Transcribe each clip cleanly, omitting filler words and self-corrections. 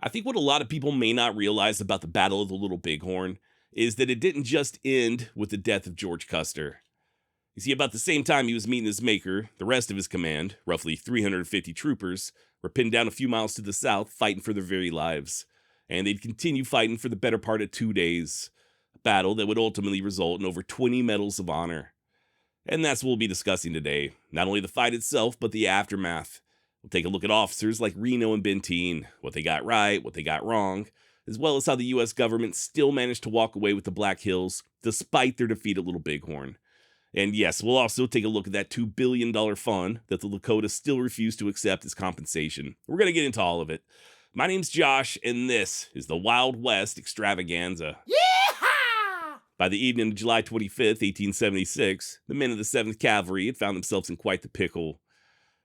I think what a lot of people may not realize about the Battle of the Little Bighorn is that it didn't just end with the death of George Custer. You see, about the same time he was meeting his maker, the rest of his command, roughly 350 troopers, were pinned down a few miles to the south, fighting for their very lives. And they'd continue fighting for the better part of 2 days, a battle that would ultimately result in over 20 medals of honor. And that's what we'll be discussing today. Not only the fight itself, but the aftermath. We'll take a look at officers like Reno and Benteen, what they got right, what they got wrong, as well as how the US government still managed to walk away with the Black Hills despite their defeat at Little Bighorn. And yes, we'll also take a look at that $2 billion fund that the Lakota still refuse to accept as compensation. We're going to get into all of it. My name's Josh, and this is the Wild West Extravaganza. Yeehaw! By the evening of July 25th, 1876, the men of the 7th Cavalry had found themselves in quite the pickle.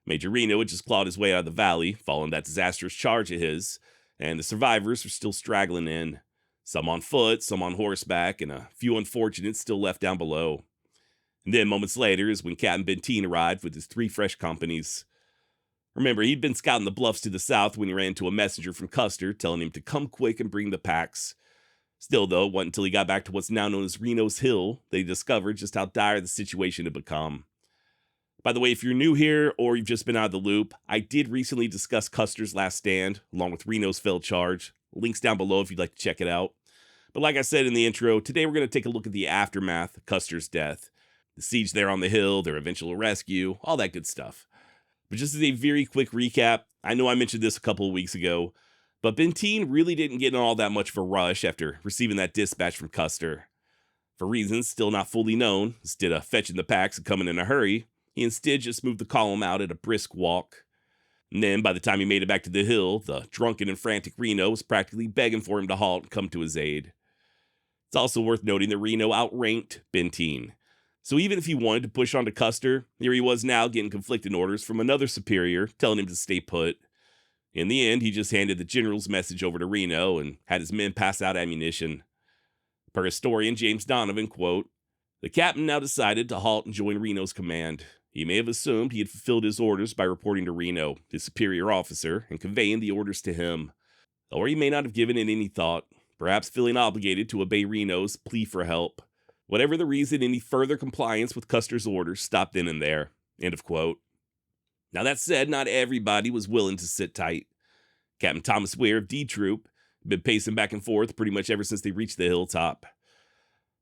Major Reno had just clawed his way out of the valley, following that disastrous charge of his, and the survivors were still straggling in. Some on foot, some on horseback, and a few unfortunates still left down below. And then moments later is when Captain Benteen arrived with his 3 fresh companies. Remember, he'd been scouting the bluffs to the south when he ran into a messenger from Custer telling him to come quick and bring the packs. Still, though, it wasn't until he got back to what's now known as Reno's Hill that he discovered just how dire the situation had become. By the way, if you're new here or you've just been out of the loop, I did recently discuss Custer's last stand, along with Reno's failed charge. Links down below if you'd like to check it out. But like I said in the intro, today we're going to take a look at the aftermath of Custer's death. The siege there on the hill, their eventual rescue, all that good stuff. But just as a very quick recap, I know I mentioned this a couple of weeks ago, but Benteen really didn't get in all that much of a rush after receiving that dispatch from Custer. For reasons still not fully known, instead of fetching the packs and coming in a hurry, he instead just moved the column out at a brisk walk. And then, by the time he made it back to the hill, the drunken and frantic Reno was practically begging for him to halt and come to his aid. It's also worth noting that Reno outranked Benteen. So even if he wanted to push on to Custer, here he was now getting conflicting orders from another superior telling him to stay put. In the end, he just handed the general's message over to Reno and had his men pass out ammunition. Per historian James Donovan, quote, "The captain now decided to halt and join Reno's command. He may have assumed he had fulfilled his orders by reporting to Reno, his superior officer, and conveying the orders to him. Or he may not have given it any thought, perhaps feeling obligated to obey Reno's plea for help. Whatever the reason, any further compliance with Custer's orders stopped then and there." End of quote. Now that said, not everybody was willing to sit tight. Captain Thomas Weir of D Troop had been pacing back and forth pretty much ever since they reached the hilltop.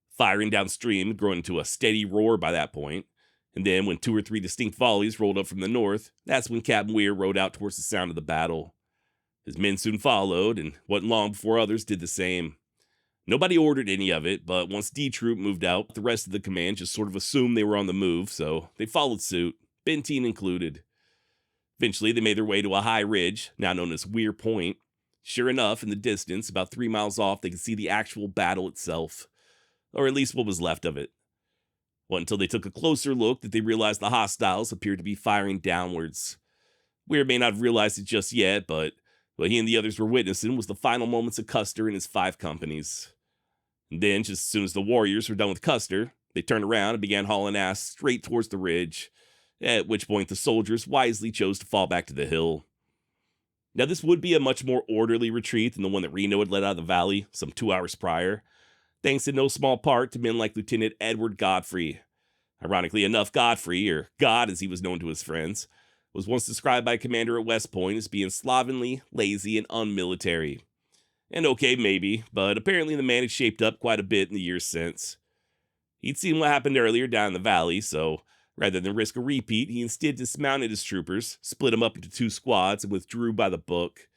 Firing downstream had grown into a steady roar by that point. And then when 2 or 3 distinct volleys rolled up from the north, that's when Captain Weir rode out towards the sound of the battle. His men soon followed, and wasn't long before others did the same. Nobody ordered any of it, but once D Troop moved out, the rest of the command just sort of assumed they were on the move, so they followed suit, Benteen included. Eventually, they made their way to a high ridge, now known as Weir Point. Sure enough, in the distance, about 3 miles off, they could see the actual battle itself, or at least what was left of it. Well, until they took a closer look that they realized the hostiles appeared to be firing downwards. Weir may not have realized it just yet, but what he and the others were witnessing was the final moments of Custer and his 5 companies. And then, just as soon as the warriors were done with Custer, they turned around and began hauling ass straight towards the ridge, at which point the soldiers wisely chose to fall back to the hill. Now, this would be a much more orderly retreat than the one that Reno had led out of the valley some 2 hours prior, thanks in no small part to men like Lieutenant Edward Godfrey. Ironically enough, Godfrey, or God as he was known to his friends, was once described by a commander at West Point as being slovenly, lazy, and unmilitary. And okay, maybe, but apparently the man had shaped up quite a bit in the years since. He'd seen what happened earlier down in the valley, so rather than risk a repeat, he instead dismounted his troopers, split them up into 2 squads, and withdrew by the book.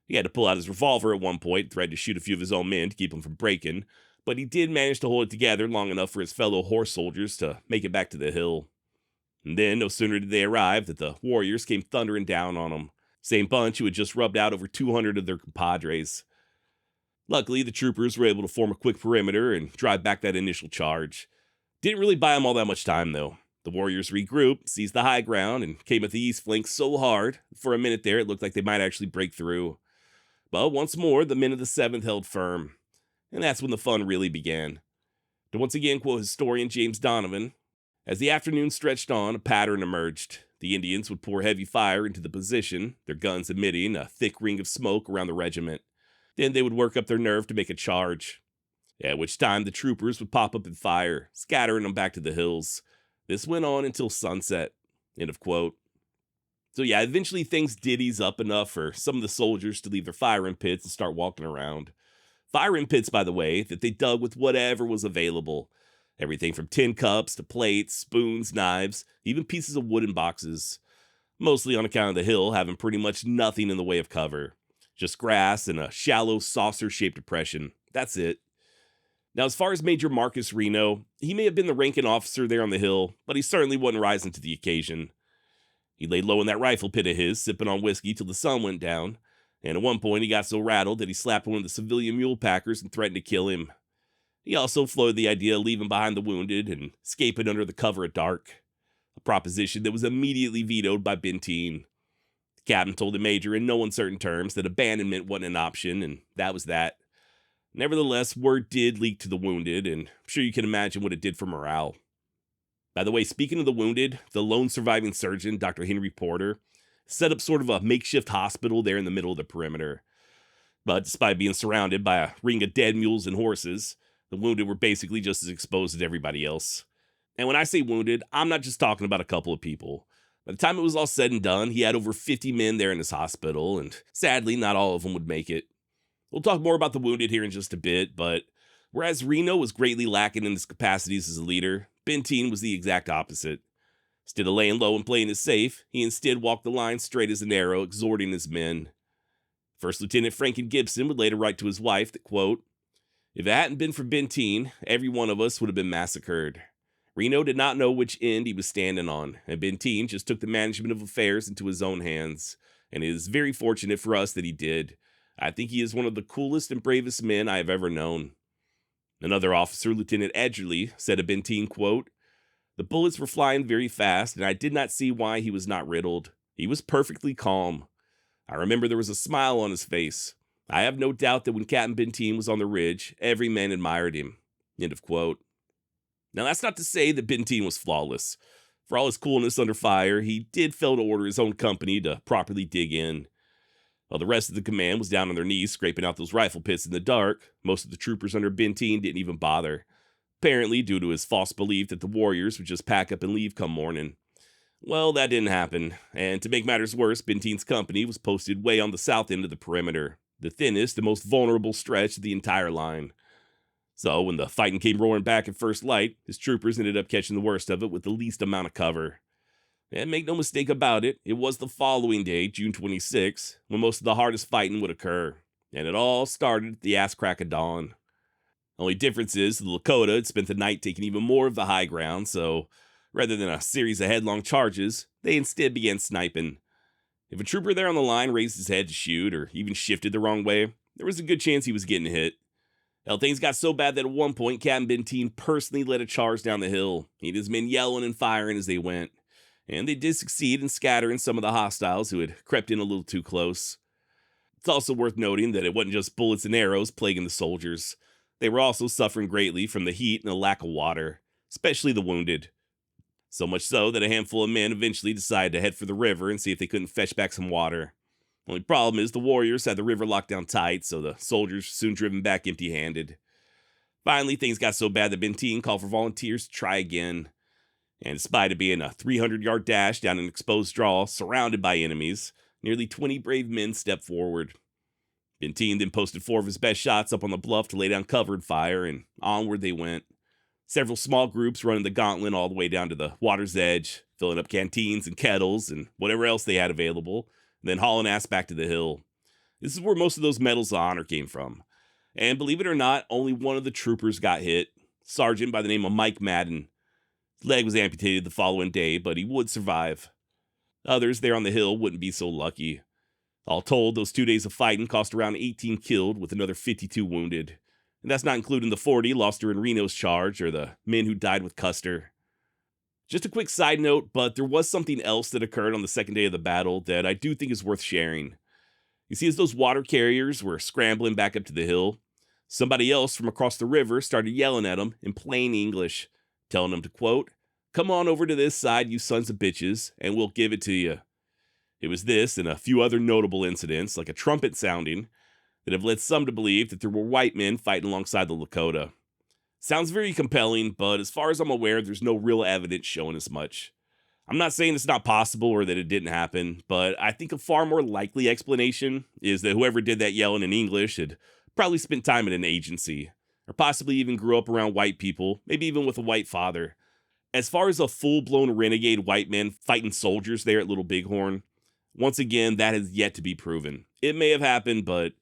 He had to pull out his revolver at one point, tried to shoot a few of his own men to keep them from breaking, but he did manage to hold it together long enough for his fellow horse soldiers to make it back to the hill. And then, no sooner did they arrive that the warriors came thundering down on them. Same bunch who had just rubbed out over 200 of their compadres. Luckily, the troopers were able to form a quick perimeter and drive back that initial charge. Didn't really buy them all that much time, though. The warriors regrouped, seized the high ground, and came at the east flank so hard, for a minute there it looked like they might actually break through. But once more, the men of the 7th held firm. And that's when the fun really began. To once again quote historian James Donovan, "As the afternoon stretched on, a pattern emerged. The Indians would pour heavy fire into the position, their guns emitting a thick ring of smoke around the regiment. Then they would work up their nerve to make a charge, at which time the troopers would pop up and fire, scattering them back to the hills. This went on until sunset. End of quote. So yeah, eventually things did ease up enough for some of the soldiers to leave their firing pits and start walking around. Firing pits, by the way, that they dug with whatever was available. Everything from tin cups to plates, spoons, knives, even pieces of wooden boxes. Mostly on account of the hill having pretty much nothing in the way of cover. Just grass and a shallow saucer-shaped depression. That's it. Now, as far as Major Marcus Reno, he may have been the ranking officer there on the hill, but he certainly wasn't rising to the occasion. He laid low in that rifle pit of his, sipping on whiskey till the sun went down, and at one point he got so rattled that he slapped one of the civilian mule packers and threatened to kill him. He also floated the idea of leaving behind the wounded and escaping under the cover of dark, a proposition that was immediately vetoed by Benteen. The captain told the major in no uncertain terms that abandonment wasn't an option, and that was that. Nevertheless, word did leak to the wounded, and I'm sure you can imagine what it did for morale. By the way, speaking of the wounded, the lone surviving surgeon, Dr. Henry Porter, set up sort of a makeshift hospital there in the middle of the perimeter. But despite being surrounded by a ring of dead mules and horses, the wounded were basically just as exposed as everybody else. And when I say wounded, I'm not just talking about a couple of people. By the time it was all said and done, he had over 50 men there in his hospital, and sadly, not all of them would make it. We'll talk more about the wounded here in just a bit, but whereas Reno was greatly lacking in his capacities as a leader, Benteen was the exact opposite. Instead of laying low and playing it safe, he instead walked the line straight as an arrow, exhorting his men. First Lieutenant Franklin Gibson would later write to his wife that, quote, "If it hadn't been for Benteen, every one of us would have been massacred. Reno did not know which end he was standing on, and Benteen just took the management of affairs into his own hands, and it is very fortunate for us that he did. I think he is one of the coolest and bravest men I have ever known." Another officer, Lieutenant Edgerly, said of Benteen, quote, "The bullets were flying very fast, and I did not see why he was not riddled. He was perfectly calm. I remember there was a smile on his face. I have no doubt that when Captain Benteen was on the ridge, every man admired him." End of quote. Now, that's not to say that Benteen was flawless. For all his coolness under fire, he did fail to order his own company to properly dig in. While the rest of the command was down on their knees scraping out those rifle pits in the dark, most of the troopers under Benteen didn't even bother, apparently due to his false belief that the warriors would just pack up and leave come morning. Well, that didn't happen, and to make matters worse, Benteen's company was posted way on the south end of the perimeter, the thinnest and most vulnerable stretch of the entire line. So when the fighting came roaring back at first light, his troopers ended up catching the worst of it with the least amount of cover. And make no mistake about it, it was the following day, June 26, when most of the hardest fighting would occur. And it all started at the ass crack of dawn. Only difference is the Lakota had spent the night taking even more of the high ground, so rather than a series of headlong charges, they instead began sniping. If a trooper there on the line raised his head to shoot, or even shifted the wrong way, there was a good chance he was getting hit. Hell, things got so bad that at one point, Captain Benteen personally led a charge down the hill. He had his men yelling and firing as they went. And they did succeed in scattering some of the hostiles who had crept in a little too close. It's also worth noting that it wasn't just bullets and arrows plaguing the soldiers. They were also suffering greatly from the heat and the lack of water, especially the wounded. So much so that a handful of men eventually decided to head for the river and see if they couldn't fetch back some water. Only problem is the warriors had the river locked down tight, so the soldiers soon driven back empty-handed. Finally, things got so bad that Benteen called for volunteers to try again. And despite it being a 300-yard dash down an exposed draw surrounded by enemies, nearly 20 brave men stepped forward. Benteen then posted 4 of his best shots up on the bluff to lay down cover and fire, and onward they went. Several small groups running the gauntlet all the way down to the water's edge, filling up canteens and kettles and whatever else they had available, and then hauling ass back to the hill. This is where most of those medals of honor came from. And believe it or not, only one of the troopers got hit, a sergeant by the name of Mike Madden. His leg was amputated the following day, but he would survive. Others there on the hill wouldn't be so lucky. All told, those 2 days of fighting cost around 18 killed with another 52 wounded. And that's not including the 40 lost during Reno's charge or the men who died with Custer. Just a quick side note, but there was something else that occurred on the second day of the battle that I do think is worth sharing. You see, as those water carriers were scrambling back up to the hill, somebody else from across the river started yelling at them in plain English, telling them to, quote, Come on over to this side, you sons of bitches, and we'll give it to you. It was this and a few other notable incidents, like a trumpet sounding, that have led some to believe that there were white men fighting alongside the Lakota. Sounds very compelling, but as far as I'm aware, there's no real evidence showing as much. I'm not saying it's not possible or that it didn't happen, but I think a far more likely explanation is that whoever did that yelling in English had probably spent time in an agency, or possibly even grew up around white people, maybe even with a white father. As far as a full-blown renegade white man fighting soldiers there at Little Bighorn, once again, that has yet to be proven. It may have happened, but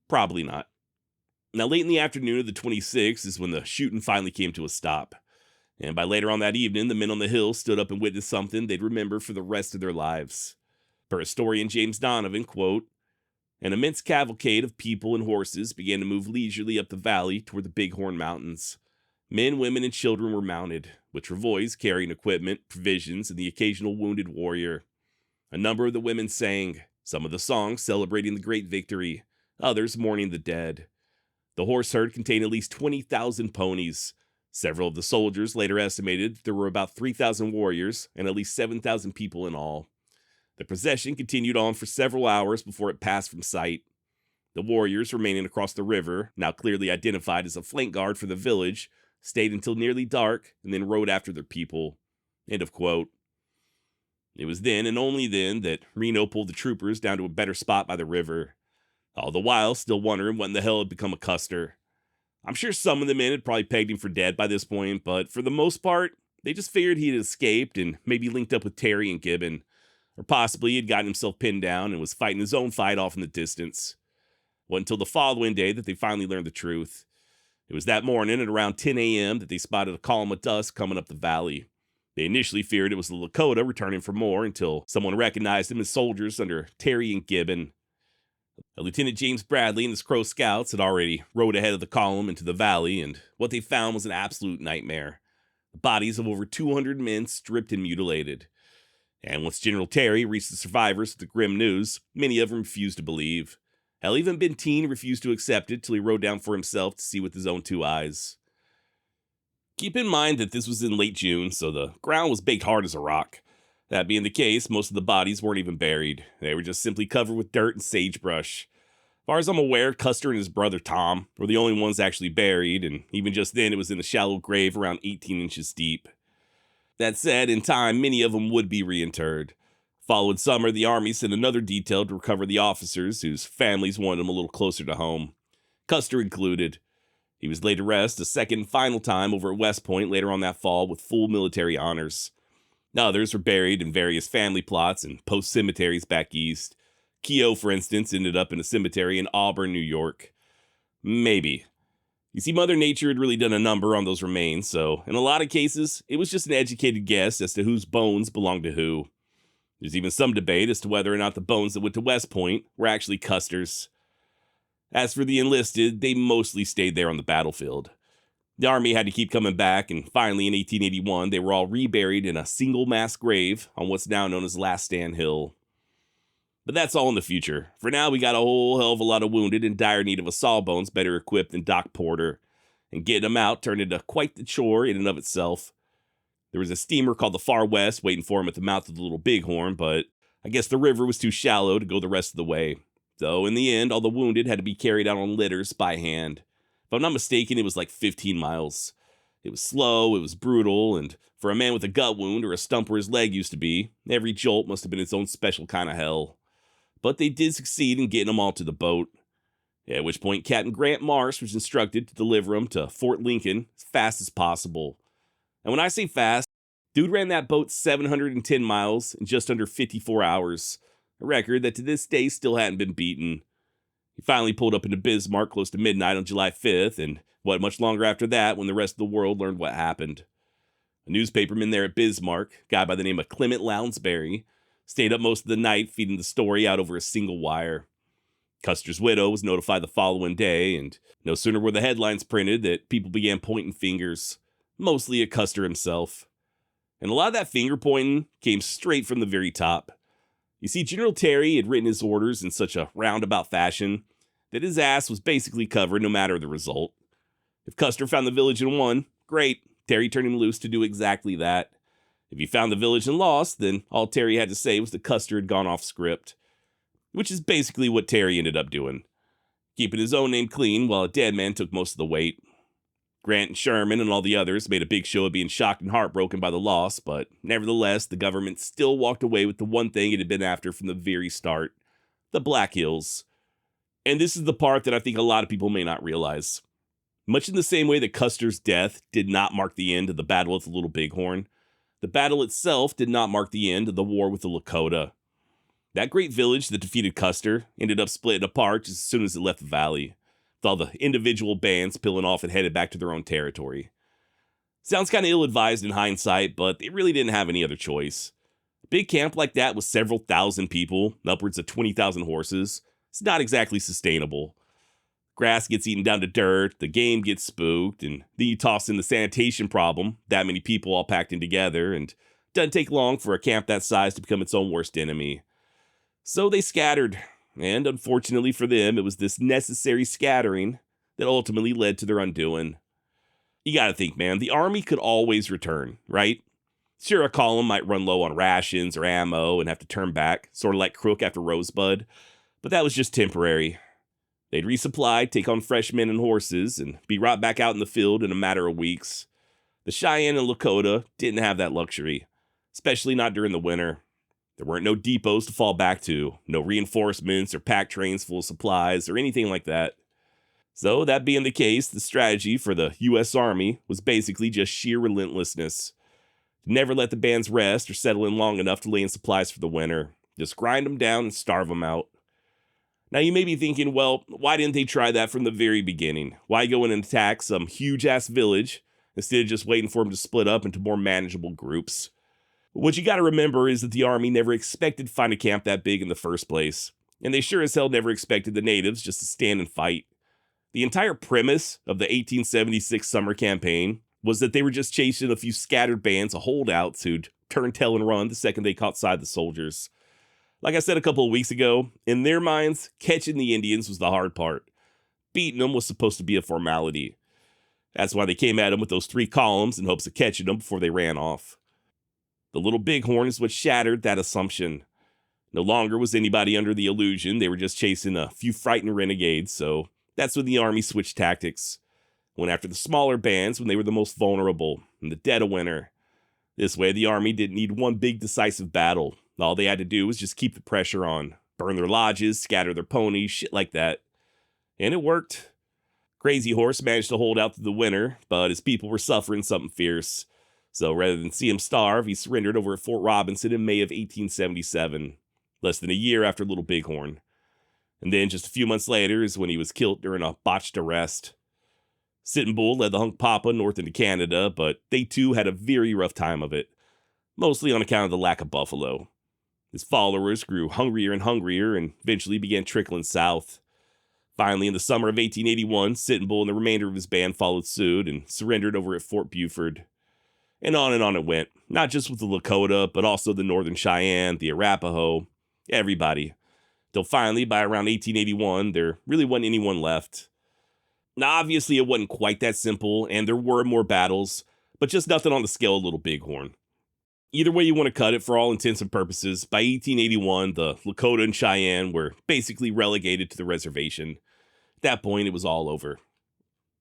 probably not. Now, late in the afternoon of the 26th is when the shooting finally came to a stop. And by later on that evening, the men on the hill stood up and witnessed something they'd remember for the rest of their lives. Per historian James Donovan, quote, "An immense cavalcade of people and horses began to move leisurely up the valley toward the Bighorn Mountains. Men, women, and children were mounted, with travois carrying equipment, provisions, and the occasional wounded warrior. A number of the women sang, some of the songs celebrating the great victory, others mourning the dead. The horse herd contained at least 20,000 ponies. Several of the soldiers later estimated that there were about 3,000 warriors and at least 7,000 people in all. The procession continued on for several hours before it passed from sight. The warriors remaining across the river, now clearly identified as a flank guard for the village, stayed until nearly dark and then rode after their people." End of quote. It was then and only then that Reno pulled the troopers down to a better spot by the river, all the while still wondering what in the hell had become of Custer. I'm sure some of the men had probably pegged him for dead by this point, but for the most part, they just figured he had escaped and maybe linked up with Terry and Gibbon, or possibly he had gotten himself pinned down and was fighting his own fight off in the distance. It wasn't until the following day that they finally learned the truth. It was that morning at around 10 a.m. that they spotted a column of dust coming up the valley. They initially feared it was the Lakota returning for more until someone recognized them as soldiers under Terry and Gibbon. Lieutenant James Bradley and his Crow Scouts had already rode ahead of the column into the valley, and what they found was an absolute nightmare. The bodies of over 200 men stripped and mutilated. And once General Terry reached the survivors with the grim news, many of them refused to believe. Hell, even Benteen refused to accept it till he rode down for himself to see with his own two eyes. Keep in mind that this was in late June, so the ground was baked hard as a rock. That being the case, most of the bodies weren't even buried. They were just simply covered with dirt and sagebrush. As far as I'm aware, Custer and his brother Tom were the only ones actually buried, and even just then it was in a shallow grave around 18 inches deep. That said, in time, many of them would be reinterred. Following summer, the Army sent another detail to recover the officers whose families wanted them a little closer to home. Custer included. He was laid to rest a second and final time over at West Point later on that fall with full military honors. Others were buried in various family plots and post cemeteries back east. Keogh, for instance, ended up in a cemetery in Auburn, New York. Maybe. You see, Mother Nature had really done a number on those remains, so in a lot of cases, it was just an educated guess as to whose bones belonged to who. There's even some debate as to whether or not the bones that went to West Point were actually Custer's. As for the enlisted, they mostly stayed there on the battlefield. The Army had to keep coming back, and finally in 1881, they were all reburied in a single mass grave on what's now known as Last Stand Hill. But that's all in the future. For now, we got a whole hell of a lot of wounded in dire need of a sawbones better equipped than Doc Porter, and getting them out turned into quite the chore in and of itself. There was a steamer called the Far West waiting for him at the mouth of the Little Bighorn, but I guess the river was too shallow to go the rest of the way. So in the end, all the wounded had to be carried out on litters by hand. If I'm not mistaken, it was like 15 miles. It was slow, it was brutal, and for a man with a gut wound or a stump where his leg used to be, every jolt must have been its own special kind of hell. But they did succeed in getting them all to the boat, at which point Captain Grant Marsh was instructed to deliver them to Fort Lincoln as fast as possible. And when I say fast, dude ran that boat 710 miles in just under 54 hours, a record that to this day still hadn't been beaten. He finally pulled up into Bismarck close to midnight on July 5th, and what much longer after that when the rest of the world learned what happened. A newspaperman there at Bismarck, a guy by the name of Clement Lounsbury, stayed up most of the night feeding the story out over a single wire. Custer's widow was notified the following day, and no sooner were the headlines printed that people began pointing fingers, mostly at Custer himself. And a lot of that finger pointing came straight from the very top. You see, General Terry had written his orders in such a roundabout fashion that his ass was basically covered no matter the result. If Custer found the village and won, great, Terry turned him loose to do exactly that. If he found the village and lost, then all Terry had to say was that Custer had gone off script, which is basically what Terry ended up doing, keeping his own name clean while a dead man took most of the weight. Grant and Sherman and all the others made a big show of being shocked and heartbroken by the loss, but nevertheless, the government still walked away with the one thing it had been after from the very start: the Black Hills. And this is the part that I think a lot of people may not realize. Much in the same way that Custer's death did not mark the end of the Battle of the Little Bighorn, the battle itself did not mark the end of the war with the Lakota. That great village that defeated Custer ended up splitting apart just as soon as it left the valley, with all the individual bands peeling off and headed back to their own territory. Sounds kind of ill-advised in hindsight, but they really didn't have any other choice. A big camp like that with several thousand people, upwards of 20,000 horses, it's not exactly sustainable. Grass gets eaten down to dirt, the game gets spooked, and then you toss in the sanitation problem, that many people all packed in together, and it doesn't take long for a camp that size to become its own worst enemy. So they scattered, and unfortunately for them, it was this necessary scattering that ultimately led to their undoing. You gotta think, man, the army could always return, right? Sure, a column might run low on rations or ammo and have to turn back, sort of like Crook after Rosebud, but that was just temporary. They'd resupply, take on fresh men and horses, and be right back out in the field in a matter of weeks. The Cheyenne and Lakota didn't have that luxury, especially not during the winter. There weren't no depots to fall back to, no reinforcements or pack trains full of supplies or anything like that. So, that being the case, the strategy for the U.S. Army was basically just sheer relentlessness. Never let the bands rest or settle in long enough to lay in supplies for the winter. Just grind them down and starve them out. Now, you may be thinking, well, why didn't they try that from the very beginning? Why go in and attack some huge-ass village instead of just waiting for them to split up into more manageable groups? What you gotta remember is that the army never expected to find a camp that big in the first place, and they sure as hell never expected the natives just to stand and fight. The entire premise of the 1876 summer campaign was that they were just chasing a few scattered bands of holdouts who'd turn tail and run the second they caught sight of the soldiers. Like I said a couple of weeks ago, in their minds, catching the Indians was the hard part. Beating them was supposed to be a formality. That's why they came at them with those 3 columns in hopes of catching them before they ran off. The Little Bighorn is what shattered that assumption. No longer was anybody under the illusion they were just chasing a few frightened renegades, so that's when the army switched tactics. Went after the smaller bands when they were the most vulnerable, in the dead of winter. This way, the army didn't need one big decisive battle. All they had to do was just keep the pressure on, burn their lodges, scatter their ponies, shit like that. And it worked. Crazy Horse managed to hold out through the winter, but his people were suffering something fierce. So rather than see him starve, he surrendered over at Fort Robinson in May of 1877, less than a year after Little Bighorn. And then just a few months later is when he was killed during a botched arrest. Sitting Bull led the Hunkpapa north into Canada, but they too had a very rough time of it, mostly on account of the lack of buffalo. His followers grew hungrier and eventually began trickling south. Finally, in the summer of 1881, Sitting Bull and the remainder of his band followed suit and surrendered over at Fort Buford. And on it went, not just with the Lakota, but also the Northern Cheyenne, the Arapaho, everybody. Till finally, by around 1881, there really wasn't anyone left. Now, obviously, it wasn't quite that simple, and there were more battles, but just nothing on the scale of Little Bighorn. Either way you want to cut it, for all intents and purposes, by 1881, the Lakota and Cheyenne were basically relegated to the reservation. At that point, it was all over.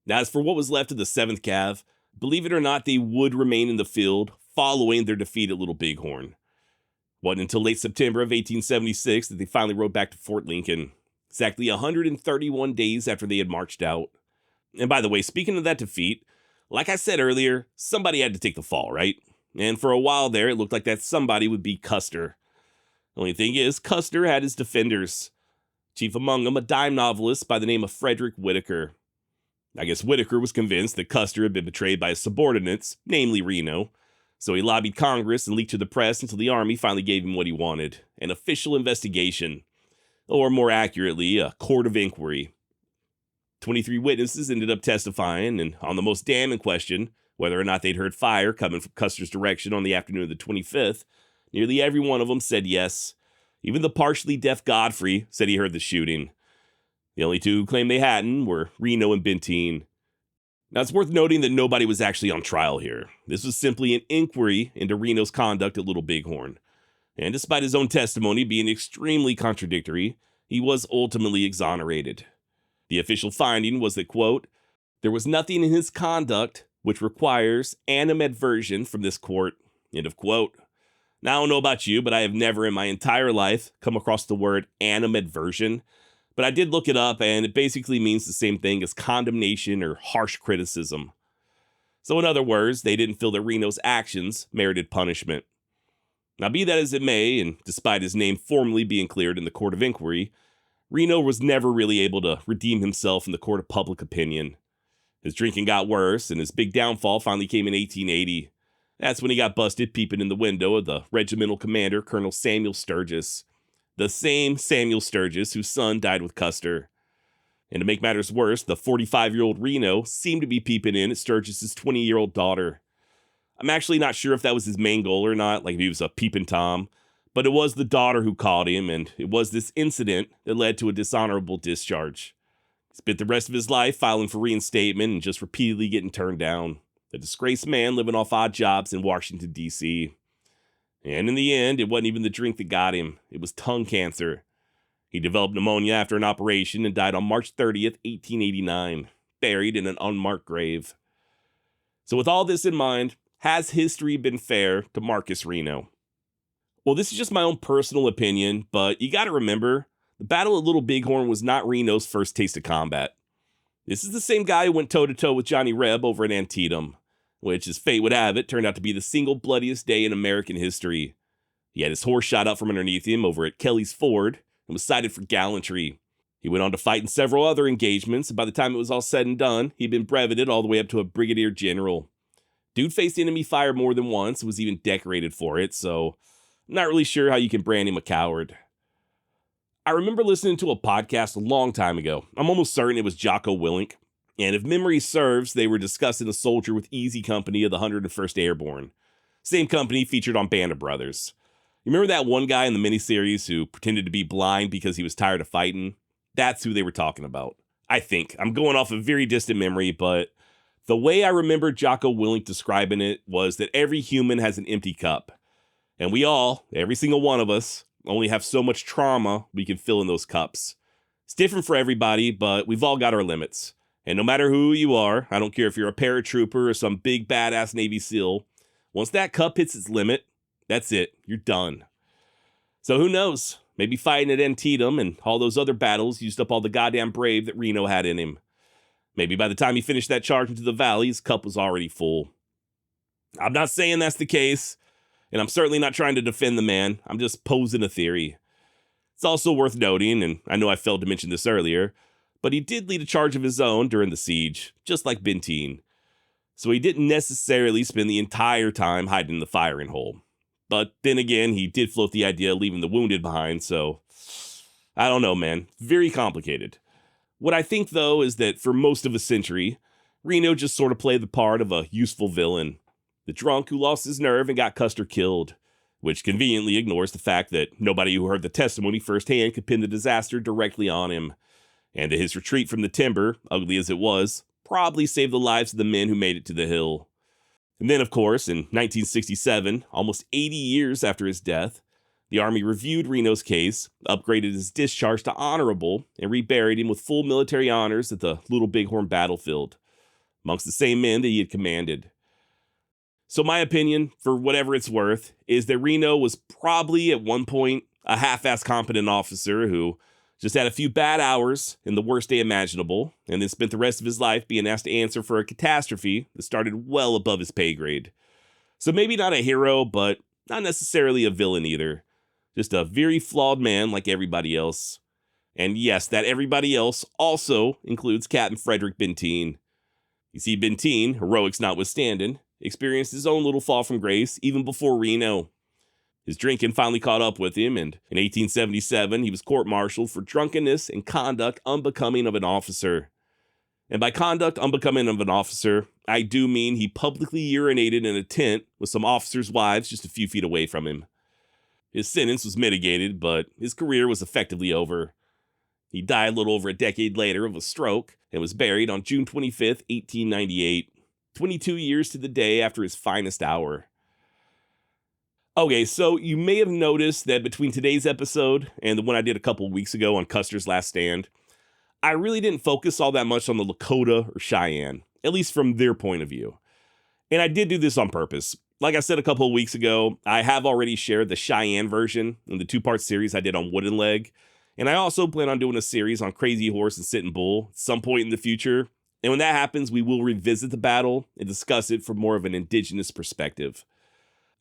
Now, as for what was left of the 7th Cav, believe it or not, they would remain in the field following their defeat at Little Bighorn. It wasn't until late September of 1876 that they finally rode back to Fort Lincoln, exactly 131 days after they had marched out. And by the way, speaking of that defeat, like I said earlier, somebody had to take the fall, right? And for a while there, it looked like that somebody would be Custer. The only thing is, Custer had his defenders. Chief among them, a dime novelist by the name of Frederick Whittaker. I guess Whittaker was convinced that Custer had been betrayed by his subordinates, namely Reno. So he lobbied Congress and leaked to the press until the army finally gave him what he wanted: an official investigation. Or more accurately, a court of inquiry. 23 witnesses ended up testifying, and on the most damning question, whether or not they'd heard fire coming from Custer's direction on the afternoon of the 25th, nearly every one of them said yes. Even the partially deaf Godfrey said he heard the shooting. The only 2 who claimed they hadn't were Reno and Benteen. Now, it's worth noting that nobody was actually on trial here. This was simply an inquiry into Reno's conduct at Little Bighorn. And despite his own testimony being extremely contradictory, he was ultimately exonerated. The official finding was that, quote, there was nothing in his conduct which requires animadversion from this court, end of quote. Now, I don't know about you, but I have never in my entire life come across the word animadversion. But I did look it up, and it basically means the same thing as condemnation or harsh criticism. So in other words, they didn't feel that Reno's actions merited punishment. Now, be that as it may, and despite his name formally being cleared in the Court of Inquiry, Reno was never really able to redeem himself in the court of public opinion. His drinking got worse, and his big downfall finally came in 1880. That's when he got busted peeping in the window of the regimental commander, Colonel Samuel Sturgis. The same Samuel Sturgis whose son died with Custer. And to make matters worse, the 45-year-old Reno seemed to be peeping in at Sturgis's 20-year-old daughter. I'm actually not sure if that was his main goal or not, like if he was a peeping Tom, but it was the daughter who caught him, and it was this incident that led to a dishonorable discharge. He spent the rest of his life filing for reinstatement and just repeatedly getting turned down. A disgraced man living off odd jobs in Washington, D.C. And in the end, it wasn't even the drink that got him. It was tongue cancer. He developed pneumonia after an operation and died on March 30th, 1889, buried in an unmarked grave. So with all this in mind, has history been fair to Marcus Reno? Well, this is just my own personal opinion, but you got to remember, the Battle at Little Bighorn was not Reno's first taste of combat. This is the same guy who went toe-to-toe with Johnny Reb over at Antietam, which, as fate would have it, turned out to be the single bloodiest day in American history. He had his horse shot out from underneath him over at Kelly's Ford and was cited for gallantry. He went on to fight in several other engagements, and by the time it was all said and done, he'd been breveted all the way up to a brigadier general. Dude faced enemy fire more than once and was even decorated for it, so I'm not really sure how you can brand him a coward. I remember listening to a podcast a long time ago. I'm almost certain it was Jocko Willink. And if memory serves, they were discussing a soldier with Easy Company of the 101st Airborne. Same company featured on Band of Brothers. You remember that one guy in the miniseries who pretended to be blind because he was tired of fighting? That's who they were talking about. I think. I'm going off a very distant memory, but the way I remember Jocko Willink describing it was that every human has an empty cup. And we all, every single one of us, only have so much trauma we can fill in those cups. It's different for everybody, but we've all got our limits. And no matter who you are, I don't care if you're a paratrooper or some big badass Navy SEAL, once that cup hits its limit, that's it. You're done. So who knows? Maybe fighting at Antietam and all those other battles used up all the goddamn brave that Reno had in him. Maybe by the time he finished that charge into the valley, his cup was already full. I'm not saying that's the case, and I'm certainly not trying to defend the man. I'm just posing a theory. It's also worth noting, and I know I failed to mention this earlier, but he did lead a charge of his own during the siege, just like Benteen. So he didn't necessarily spend the entire time hiding in the firing hole. But then again, he did float the idea of leaving the wounded behind, so I don't know, man. Very complicated. What I think, though, is that for most of a century, Reno just sort of played the part of a useful villain. The drunk who lost his nerve and got Custer killed, which conveniently ignores the fact that nobody who heard the testimony firsthand could pin the disaster directly on him, and that his retreat from the timber, ugly as it was, probably saved the lives of the men who made it to the hill. And then, of course, in 1967, almost 80 years after his death, the Army reviewed Reno's case, upgraded his discharge to honorable, and reburied him with full military honors at the Little Bighorn battlefield, amongst the same men that he had commanded. So my opinion, for whatever it's worth, is that Reno was probably at one point a half-assed competent officer who just had a few bad hours in the worst day imaginable, and then spent the rest of his life being asked to answer for a catastrophe that started well above his pay grade. So maybe not a hero, but not necessarily a villain either. Just a very flawed man like everybody else. And yes, that everybody else also includes Captain Frederick Benteen. You see, Benteen, heroics notwithstanding, experienced his own little fall from grace even before Reno. His drinking finally caught up with him, and in 1877, he was court-martialed for drunkenness and conduct unbecoming of an officer. And by conduct unbecoming of an officer, I do mean he publicly urinated in a tent with some officers' wives just a few feet away from him. His sentence was mitigated, but his career was effectively over. He died a little over a decade later of a stroke and was buried on June 25th, 1898, 22 years to the day after his finest hour. Okay, so you may have noticed that between today's episode and the one I did a couple weeks ago on Custer's Last Stand, I really didn't focus all that much on the Lakota or Cheyenne, at least from their point of view. And I did do this on purpose. Like I said a couple of weeks ago, I have already shared the Cheyenne version in the two-part series I did on Wooden Leg, and I also plan on doing a series on Crazy Horse and Sitting Bull at some point in the future. And when that happens, we will revisit the battle and discuss it from more of an indigenous perspective.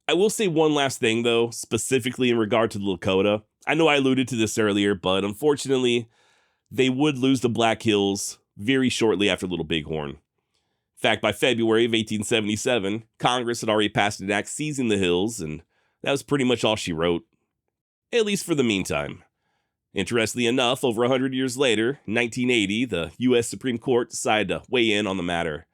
I will say one last thing, though, specifically in regard to the Lakota. I know I alluded to this earlier, but unfortunately, they would lose the Black Hills very shortly after Little Bighorn. In fact, by February of 1877, Congress had already passed an act seizing the hills, and that was pretty much all she wrote. At least for the meantime. Interestingly enough, over 100 years later, in 1980, the U.S. Supreme Court decided to weigh in on the matter.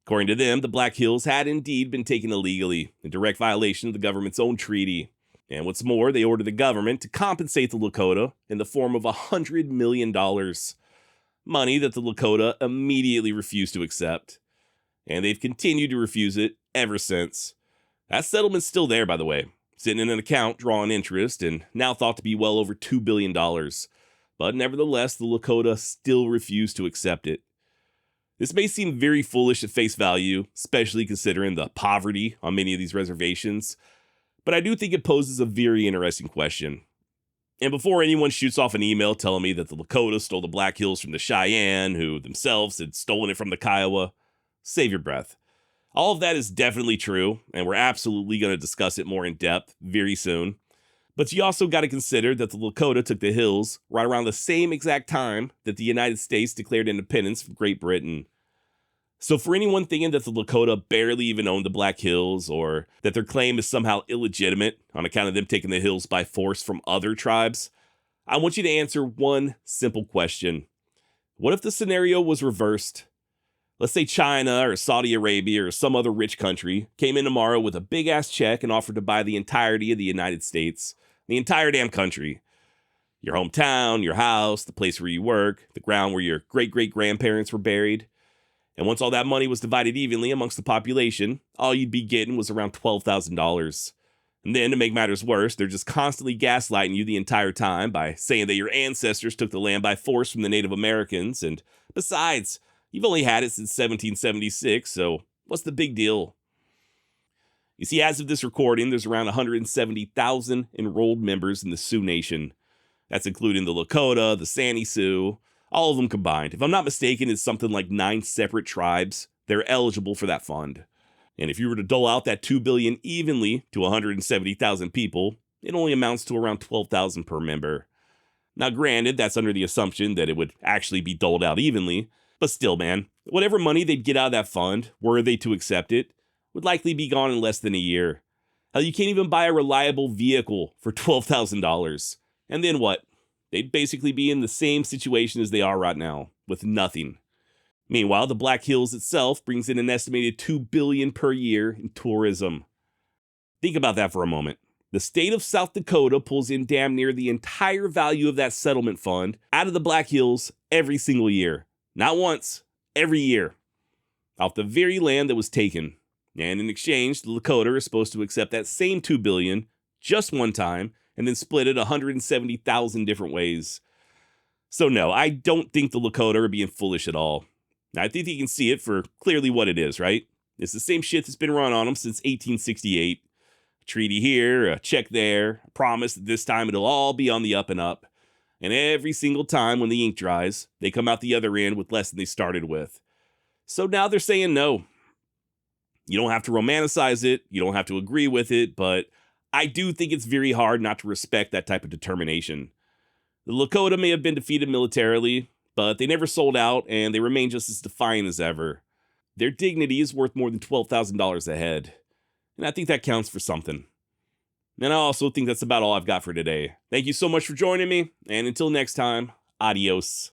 According to them, the Black Hills had indeed been taken illegally, in direct violation of the government's own treaty. And what's more, they ordered the government to compensate the Lakota in the form of $100 million. Money that the Lakota immediately refused to accept. And they've continued to refuse it ever since. That settlement's still there, by the way, sitting in an account drawing interest and now thought to be well over $2 billion. But nevertheless, the Lakota still refuse to accept it. This may seem very foolish at face value, especially considering the poverty on many of these reservations, but I do think it poses a very interesting question. And before anyone shoots off an email telling me that the Lakota stole the Black Hills from the Cheyenne, who themselves had stolen it from the Kiowa, save your breath. All of that is definitely true, and we're absolutely going to discuss it more in depth very soon. But you also got to consider that the Lakota took the hills right around the same exact time that the United States declared independence from Great Britain. So for anyone thinking that the Lakota barely even owned the Black Hills, or that their claim is somehow illegitimate on account of them taking the hills by force from other tribes, I want you to answer one simple question. What if the scenario was reversed? Let's say China or Saudi Arabia or some other rich country came in tomorrow with a big-ass check and offered to buy the entirety of the United States. The entire damn country. Your hometown, your house, the place where you work, the ground where your great-great-grandparents were buried. And once all that money was divided evenly amongst the population, all you'd be getting was around $12,000. And then, to make matters worse, they're just constantly gaslighting you the entire time by saying that your ancestors took the land by force from the Native Americans, and besides, you've only had it since 1776, so what's the big deal? You see, as of this recording, there's around 170,000 enrolled members in the Sioux Nation. That's including the Lakota, the Sani Sioux, all of them combined. If I'm not mistaken, it's something like 9 separate tribes. They're eligible for that fund. And if you were to dole out that $2 billion evenly to 170,000 people, it only amounts to around $12,000 per member. Now granted, that's under the assumption that it would actually be doled out evenly, but still, man, whatever money they'd get out of that fund, were they to accept it, would likely be gone in less than a year. Hell, you can't even buy a reliable vehicle for $12,000. And then what? They'd basically be in the same situation as they are right now, with nothing. Meanwhile, the Black Hills itself brings in an estimated $2 billion per year in tourism. Think about that for a moment. The state of South Dakota pulls in damn near the entire value of that settlement fund out of the Black Hills every single year. Not once, every year. Off the very land that was taken. And in exchange, the Lakota are supposed to accept that same $2 billion just one time and then split it 170,000 different ways. So no, I don't think the Lakota are being foolish at all. I think you can see it for clearly what it is, right? It's the same shit that's been run on them since 1868. A treaty here, a check there, a promise that this time it'll all be on the up and up. And every single time when the ink dries, they come out the other end with less than they started with. So now they're saying no. You don't have to romanticize it, you don't have to agree with it, but I do think it's very hard not to respect that type of determination. The Lakota may have been defeated militarily, but they never sold out and they remain just as defiant as ever. Their dignity is worth more than $12,000 a head, and I think that counts for something. And I also think that's about all I've got for today. Thank you so much for joining me, and until next time, adios.